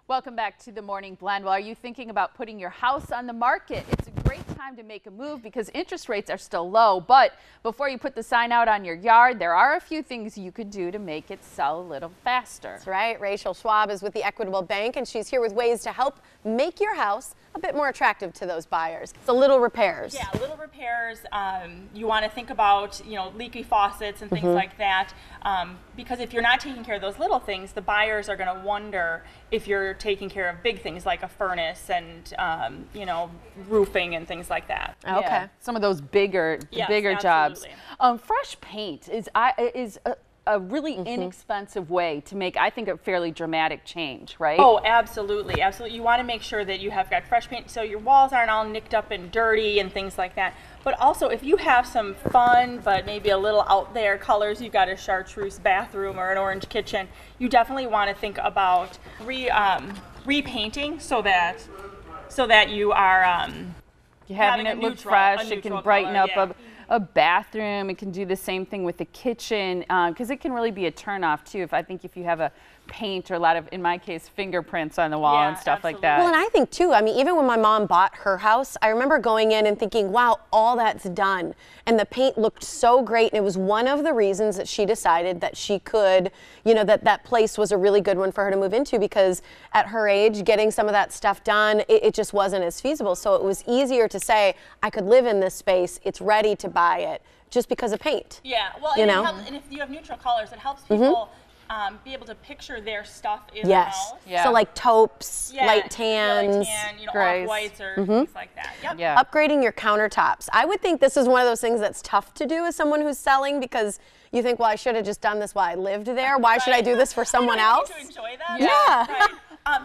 Welcome back to the Morning Blend. Well, are you thinking about putting your house on the market? It's a great time to make a move because interest rates are still low. But before you put the sign out on your yard, there are a few things you could do to make it sell a little faster. That's right. Rachel Schwab is with the Equitable Bank, and she's here with ways to help make your house a bit more attractive to those buyers. So little repairs. Yeah, little repairs. You want to think about, leaky faucets and things like that. Because if you're not taking care of those little things, the buyers are going to wonder if you're taking care of big things like a furnace and, roofing and things like that. Okay. Yeah, some of those bigger jobs. Fresh paint is a really inexpensive way to make, I think, a fairly dramatic change, right? Oh, absolutely, absolutely. You want to make sure that you have got fresh paint so your walls aren't all nicked up and dirty and things like that. But also, if you have some fun but maybe a little out there colors, you've got a chartreuse bathroom or an orange kitchen, you definitely want to think about repainting so that you are having it look fresh. It can brighten up a bathroom. It can do the same thing with the kitchen because it can really be a turnoff too. If you have a paint or a lot of, in my case, fingerprints on the wall and stuff like that. Well, and I think too, even when my mom bought her house, I remember going in and thinking, wow, all that's done. And the paint looked so great. And it was one of the reasons that she decided that she could, that place was a really good one for her to move into, because at her age, getting some of that stuff done, it just wasn't as feasible. So it was easier to say, I could live in this space. It's ready to buy it just because of paint. Yeah, well, and if you have neutral colors, it helps people be able to picture their stuff in the house. Yeah. So like taupes, light tans, off-whites or things like that. Yep. Yeah. Upgrading your countertops. I would think this is one of those things that's tough to do as someone who's selling, because you think, well, I should have just done this while I lived there. Why should I do this for someone else? To enjoy that. Yeah. Right.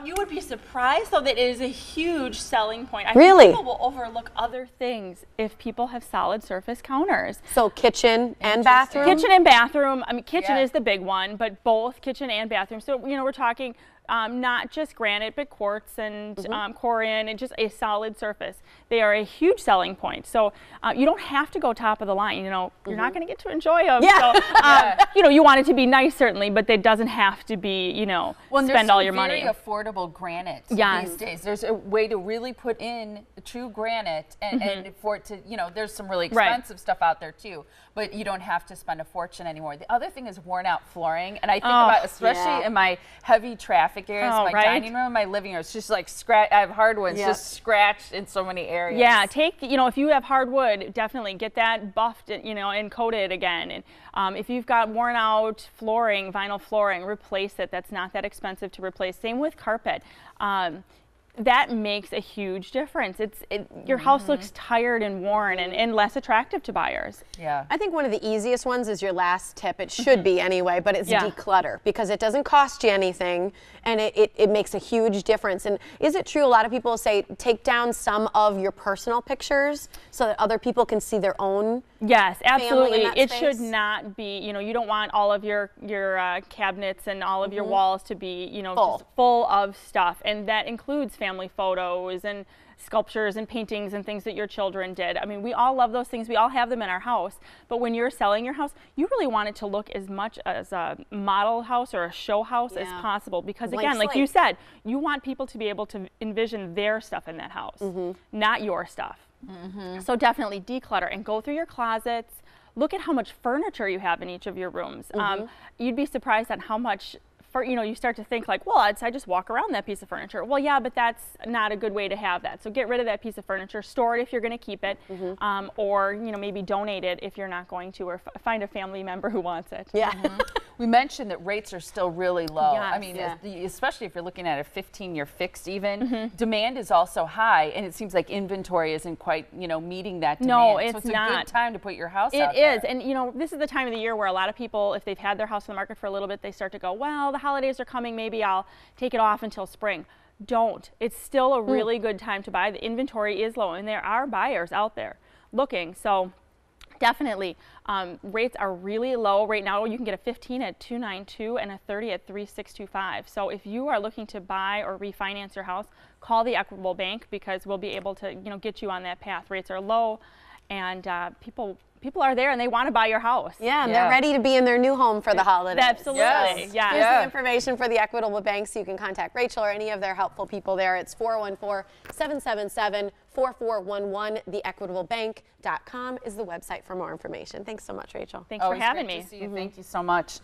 You would be surprised, though, that it is a huge selling point. I Really? think people will overlook other things if people have solid surface counters. So kitchen and bathroom? Kitchen and bathroom. Kitchen is the big one, but both kitchen and bathroom. So, we're talking not just granite, but quartz and Corian and just a solid surface. They are a huge selling point. So you don't have to go top of the line. You're not going to get to enjoy them. Yeah. So, you want it to be nice, certainly, but it doesn't have to be, spend all your money. Very affordable granite these days. There's a way to really put in true granite and for it to, there's some really expensive stuff out there too, but you don't have to spend a fortune anymore. The other thing is worn out flooring. And I think about, especially in my heavy traffic areas, my dining room, my living room, it's just like I have hardwoods just scratched in so many areas. Yeah, if you have hardwood, definitely get that buffed, and coated again. And if you've got worn out flooring, vinyl flooring, replace it. That's not that expensive to replace. Same with carpet. That makes a huge difference. Your house looks tired and worn and less attractive to buyers. Yeah. I think one of the easiest ones is your last tip. It should be anyway, but it's declutter, because it doesn't cost you anything and it makes a huge difference. And is it true, a lot of people say take down some of your personal pictures so that other people can see their own? Yes, absolutely. It space? should not be, you don't want all of your cabinets and all of your walls to be, just full of stuff. And that includes family photos and sculptures and paintings and things that your children did. We all love those things. We all have them in our house. But when you're selling your house, you really want it to look as much as a model house or a show house as possible. Because again, like you said, you want people to be able to envision their stuff in that house, not your stuff. So definitely declutter and go through your closets. Look at how much furniture you have in each of your rooms. You'd be surprised at how much you start to think like, well, I just walk around that piece of furniture. Well, yeah, but that's not a good way to have that. So get rid of that piece of furniture, store it if you're going to keep it, or maybe donate it if you're not going to, or find a family member who wants it. Yeah. We mentioned that rates are still really low. Yes. Especially if you're looking at a 15-year fixed even, demand is also high, and it seems like inventory isn't quite, meeting that demand. No, it's so it's not. a good time to put your house out there. It is, and this is the time of the year where a lot of people, if they've had their house on the market for a little bit, they start to go, well, the holidays are coming, maybe I'll take it off until spring. Don't. It's still a really good time to buy. The inventory is low, and there are buyers out there looking. So definitely, rates are really low right now. You can get a 15 at 292 and a 30 at 3625. So if you are looking to buy or refinance your house, call the Equitable Bank, because we'll be able to get you on that path. Rates are low, and people people are there and they want to buy your house. Yeah, and they're ready to be in their new home for the holidays. Absolutely. Yes. Yeah. Here's the information for the Equitable Bank, so you can contact Rachel or any of their helpful people there. It's 414-777-4411. TheEquitableBank.com is the website for more information. Thanks so much, Rachel. Thanks for having Great me. to see you. Thank you so much.